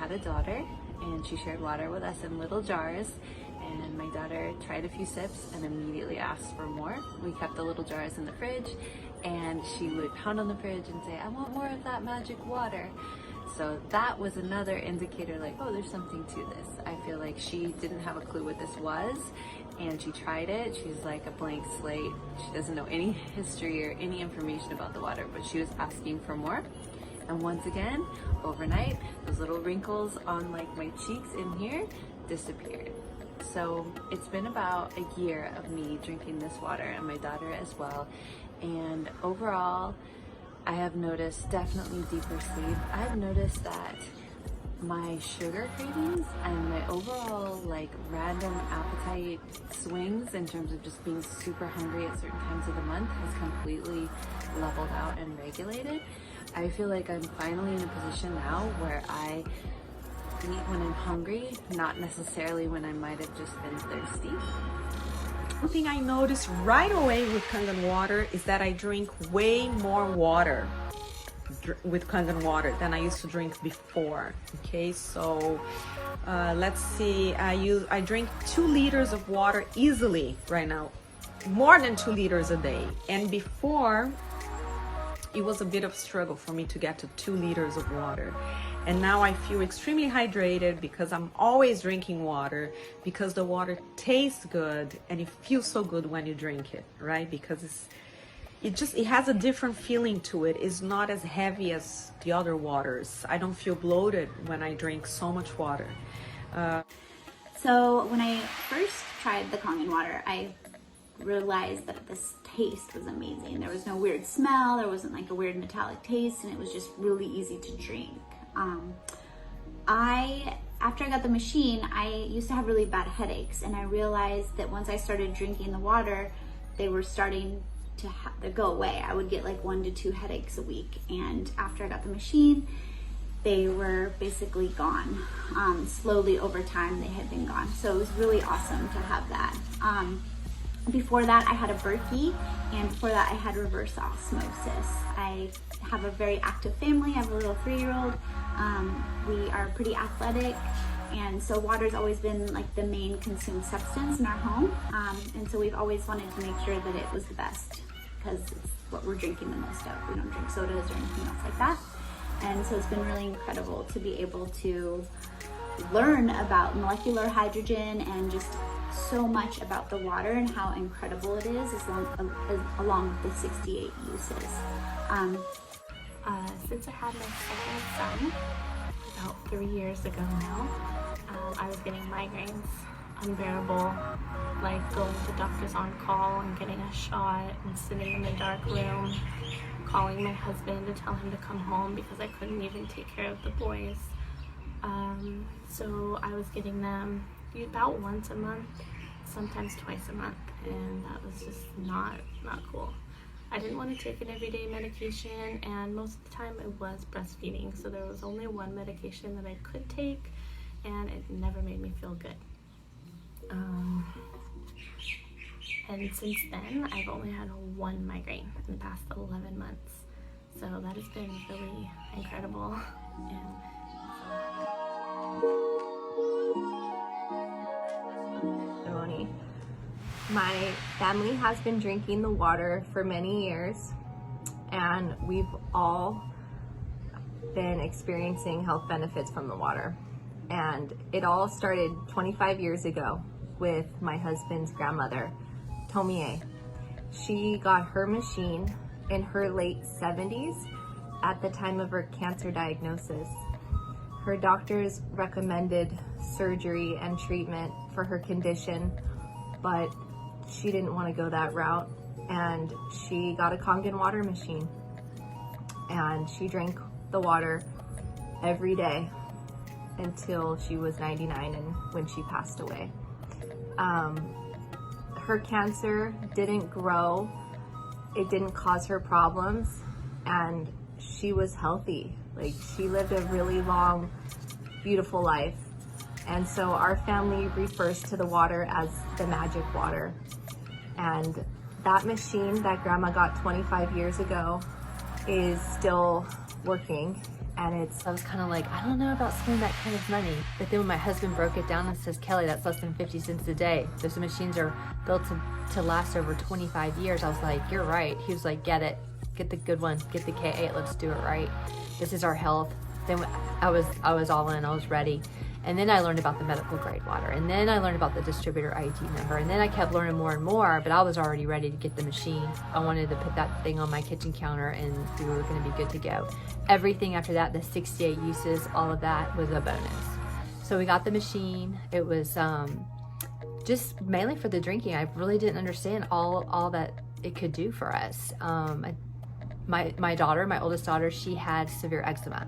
had a daughter, and she shared water with us in little jars, and my daughter tried a few sips and immediately asked for more. We kept the little jars in the fridge, and she would pound on the fridge and say, "I want more of that magic water." So that was another indicator, like, oh, there's something to this. I feel like she didn't have a clue what this was, and she tried it. She's like a blank slate. She doesn't know any history or any information about the water, but she was asking for more. And once again, overnight, those little wrinkles on like my cheeks in here disappeared. So it's been about a year of me drinking this water, and my daughter as well. And overall, I have noticed definitely deeper sleep. I've noticed that my sugar cravings and my overall like random appetite swings in terms of just being super hungry at certain times of the month has completely leveled out and regulated. I feel like I'm finally in a position now where I eat when I'm hungry, not necessarily when I might have just been thirsty. One thing I noticed right away with Kangen water is that I drink way more water with Kangen water than I used to drink before. Okay, so let's see, I drink 2 liters of water easily right now, more than 2 liters a day. And before, it was a bit of a struggle for me to get to 2 liters of water. And now I feel extremely hydrated because I'm always drinking water, because the water tastes good and it feels so good when you drink it, right? Because it has a different feeling to it. It's not as heavy as the other waters. I don't feel bloated when I drink so much water. So when I first tried the Kangen water, I realized that this taste was amazing. There was no weird smell, there wasn't like a weird metallic taste, and it was just really easy to drink. After I got the machine, I used to have really bad headaches, and I realized that once I started drinking the water, they were starting to go away. I would get like 1 to 2 headaches a week, and after I got the machine, they were basically gone. Slowly over time, they had been gone. So it was really awesome to have that. Before that, I had a Berkey, and before that, I had reverse osmosis. I have a very active family. I have a little 3-year-old. We are pretty athletic, and so water's always been like the main consumed substance in our home. And so we've always wanted to make sure that it was the best, because it's what we're drinking the most of. We don't drink sodas or anything else like that. And so it's been really incredible to be able to learn about molecular hydrogen and just so much about the water and how incredible it is, along with the 68 uses. Since I had my second son about 3 years ago now, I was getting migraines unbearable, like going to doctors on call and getting a shot and sitting in a dark room, calling my husband to tell him to come home because I couldn't even take care of the boys. So I was getting them about once a month, sometimes twice a month, and that was just not cool. I didn't want to take an everyday medication, and most of the time it was breastfeeding, so there was only one medication that I could take, and it never made me feel good. And since then, I've only had 1 migraine in the past 11 months, so that has been really incredible. And my family has been drinking the water for many years, and we've all been experiencing health benefits from the water. And it all started 25 years ago with my husband's grandmother, Tomie. She got her machine in her late 70s at the time of her cancer diagnosis. Her doctors recommended surgery and treatment for her condition, but she didn't want to go that route, and she got a Kangen water machine, and she drank the water every day until she was 99 and when she passed away. Her cancer didn't grow, it didn't cause her problems, and she was healthy. Like, she lived a really long, beautiful life. And so our family refers to the water as the magic water. And that machine that Grandma got 25 years ago is still working, And I was kind of like, I don't know about spending that kind of money. But then when my husband broke it down and says, Kelly, that's less than 50 cents a day. Those machines are built to last over 25 years. I was like, you're right. He was like, get it. Get the good one. Get the K8. Let's do it right. This is our health. Then I was all in. I was ready. And then I learned about the medical grade water. And then I learned about the distributor ID number. And then I kept learning more and more, but I was already ready to get the machine. I wanted to put that thing on my kitchen counter and we were going to be good to go. Everything after that, the 68 uses, all of that was a bonus. So we got the machine. It was just mainly for the drinking. I really didn't understand all that it could do for us. My daughter, my oldest daughter, she had severe eczema.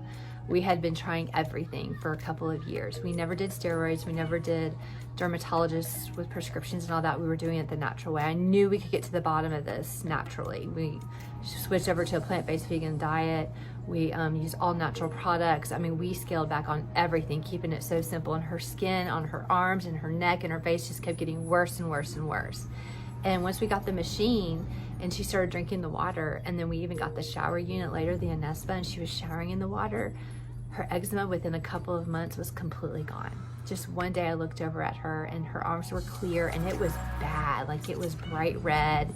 We had been trying everything for a couple of years. We never did steroids. We never did dermatologists with prescriptions and all that. We were doing it the natural way. I knew we could get to the bottom of this naturally. We switched over to a plant-based vegan diet. We used all natural products. I mean, we scaled back on everything, keeping it so simple. And her skin on her arms and her neck and her face just kept getting worse and worse and worse. And once we got the machine and she started drinking the water, and then we even got the shower unit later, the Enagic, and she was showering in the water, her eczema within a couple of months was completely gone. Just one day I looked over at her and her arms were clear and it was bad. Like it was bright red,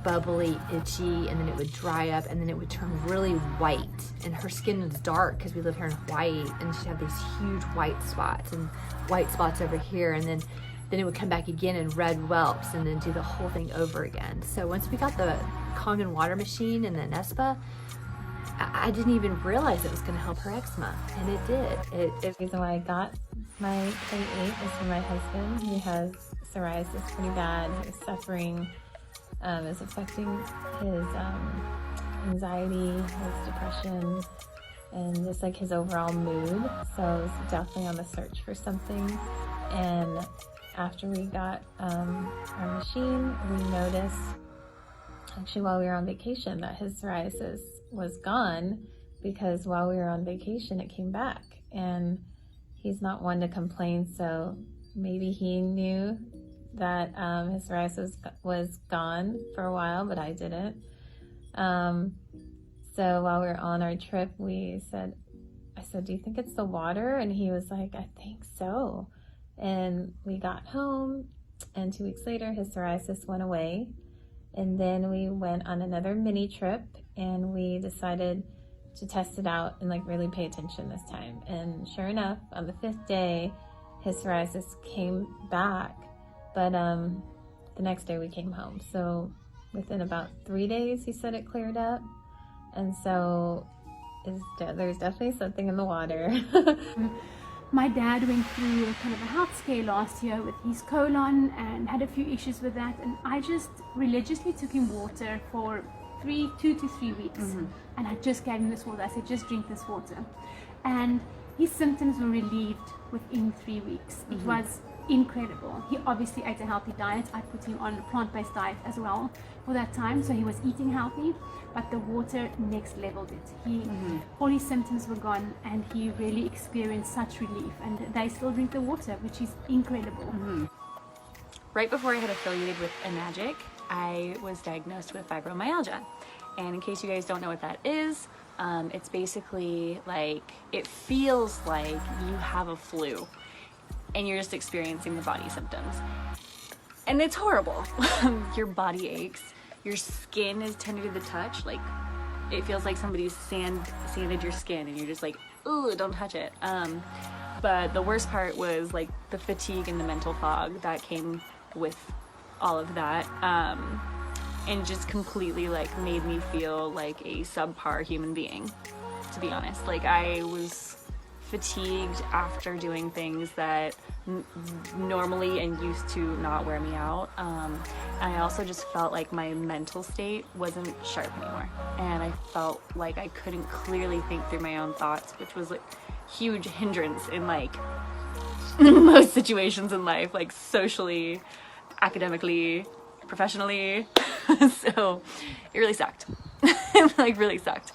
bubbly, itchy, and then it would dry up and then it would turn really white. And her skin was dark because we live here in Hawaii, and she had these huge white spots and white spots over here, and then it would come back again in red whelps and then do the whole thing over again. So once we got the Kangen water machine and the Enagic, I didn't even realize it was going to help her eczema, and it did. The reason why I got my K8 is for my husband. He has psoriasis pretty bad. He's suffering. It's affecting his anxiety, his depression, and just like his overall mood. So I was definitely on the search for something. And after we got our machine, we noticed, actually while we were on vacation, that his psoriasis was gone, because while we were on vacation it came back, and he's not one to complain, so maybe he knew that his psoriasis was gone for a while, but I didn't. So while we were on our trip, I said, do you think it's the water? And he was like, I think so. And we got home, and 2 weeks later his psoriasis went away. And then we went on another mini trip, and we decided to test it out and like really pay attention this time. And sure enough, on the 5th day, his psoriasis came back, but the next day we came home. So within about 3 days, he said it cleared up. And so there's definitely something in the water. My dad went through kind of a health scare last year with his colon and had a few issues with that, and I just religiously took him water for 2 to 3 weeks. And I just gave him this water. I said, just drink this water, and his symptoms were relieved within 3 weeks. It was incredible. He obviously ate a healthy diet. I put him on a plant-based diet as well for that time, so he was eating healthy, but the water next leveled it. All his symptoms were gone, and he really experienced such relief, and they still drink the water, which is incredible. Right before I had affiliated with Enagic, I was diagnosed with fibromyalgia. And in case you guys don't know what that is, it's basically like, it feels like you have a flu and you're just experiencing the body symptoms. And it's horrible. Your body aches, your skin is tender to the touch, like it feels like somebody's sanded your skin and you're just like, ooh, don't touch it. But the worst part was like the fatigue and the mental fog that came with all of that, and just completely like made me feel like a subpar human being, to be honest. Like I was fatigued after doing things that normally and used to not wear me out. And I also just felt like my mental state wasn't sharp anymore, and I felt like I couldn't clearly think through my own thoughts, which was like huge hindrance in like most situations in life, like socially, academically, professionally. So it really sucked. It like really sucked.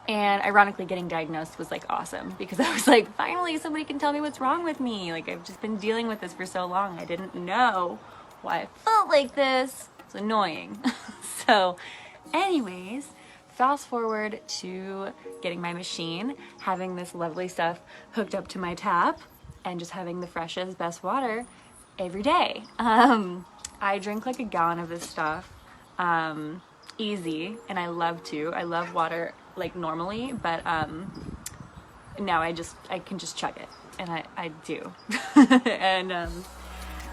And ironically, getting diagnosed was like awesome, because I was like, finally somebody can tell me what's wrong with me. Like I've just been dealing with this for so long. I didn't know why I felt like this. It's annoying. So anyways, fast forward to getting my machine, having this lovely stuff hooked up to my tap, and just having the freshest, best water every day. I drink like a gallon of this stuff, easy, and I love water like normally, but now I can just chug it, and I do. And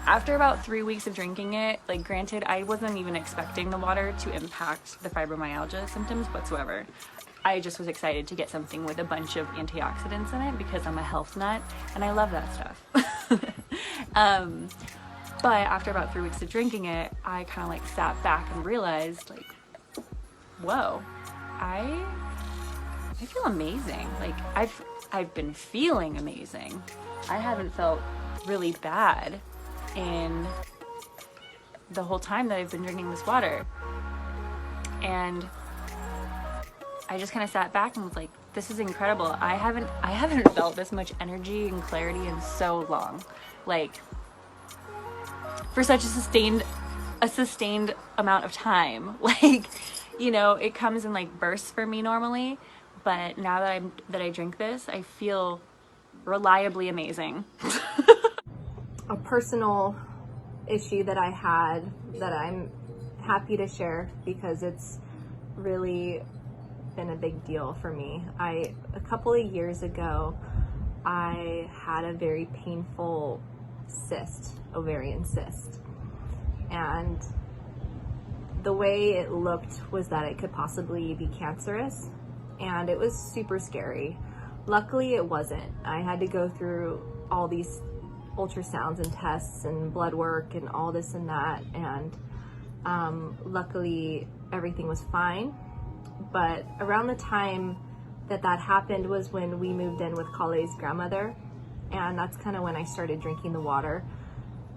after about 3 weeks of drinking it, like granted, I wasn't even expecting the water to impact the fibromyalgia symptoms whatsoever. I just was excited to get something with a bunch of antioxidants in it because I'm a health nut and I love that stuff. But after about 3 weeks of drinking it, I kind of like sat back and realized like, whoa, I feel amazing. Like I've been feeling amazing. I haven't felt really bad in the whole time that I've been drinking this water. And I just kind of sat back and was like, this is incredible. I haven't felt this much energy and clarity in so long. Like for such a sustained amount of time. Like, you know, it comes in like bursts for me normally, but now that I drink this, I feel reliably amazing. A personal issue that I had that I'm happy to share because it's really been a big deal for me. A couple of years ago, I had a very painful ovarian cyst. And the way it looked was that it could possibly be cancerous, and it was super scary. Luckily, it wasn't. I had to go through all these ultrasounds and tests and blood work and all this and that, and luckily everything was fine. But around the time that happened was when we moved in with Kale's grandmother, and that's kind of when I started drinking the water.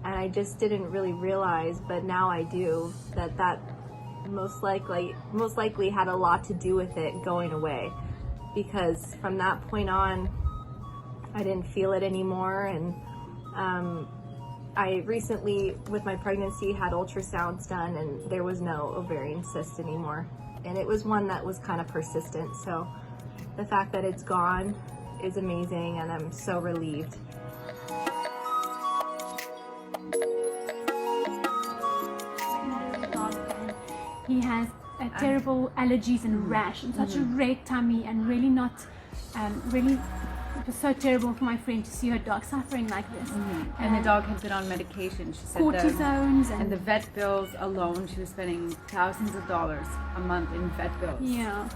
And I just didn't really realize, but now I do, that most likely had a lot to do with it going away, because from that point on I didn't feel it anymore. And I recently, with my pregnancy, had ultrasounds done, and there was no ovarian cyst anymore, and it was one that was kind of persistent. So the fact that it's gone is amazing, and I'm so relieved. He has terrible allergies and rash and such a red tummy, and really not, really, it was so terrible for my friend to see her dog suffering like this. And the dog had been on medication. She said cortisones and the vet bills alone, she was spending thousands of dollars a month in vet bills. Yeah,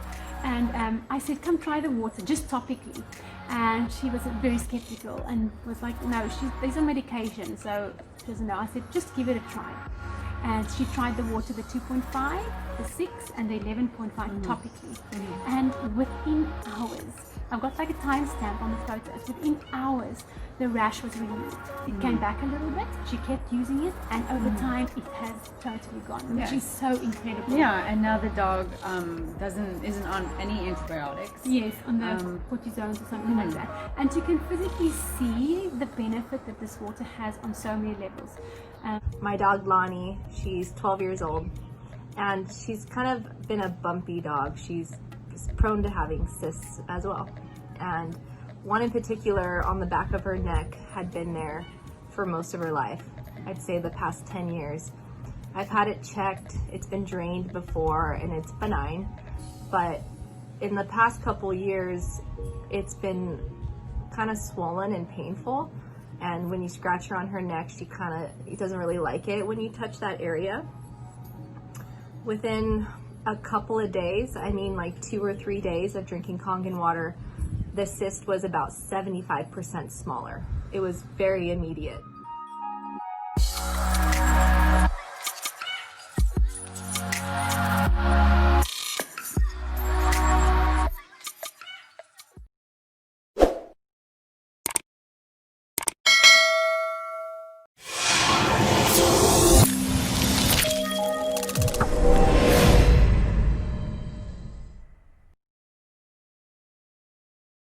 and I said, come try the water, just topically. And she was very skeptical and was like, no, there's a medication, so she doesn't know. I said, just give it a try. And she tried the water, the 2.5, the 6, and the 11.5 topically. And within hours, I've got like a timestamp on the photos, within hours, the rash was removed. It came back a little bit, she kept using it, and over time, it has totally gone, which is so incredible. Yeah, and now the dog isn't on any antibiotics. Yes, on the cortisones or something like that. And you can physically see the benefit that this water has on so many levels. My dog Lonnie, she's 12 years old, and she's kind of been a bumpy dog. She's prone to having cysts as well, and one in particular on the back of her neck had been there for most of her life. I'd say the past 10 years. I've had it checked, it's been drained before, and it's benign, but in the past couple years it's been kind of swollen and painful. And when you scratch her on her neck, she doesn't really like it when you touch that area. Within a couple of days, I mean like 2 or 3 days of drinking Kangen water, the cyst was about 75% smaller. It was very immediate.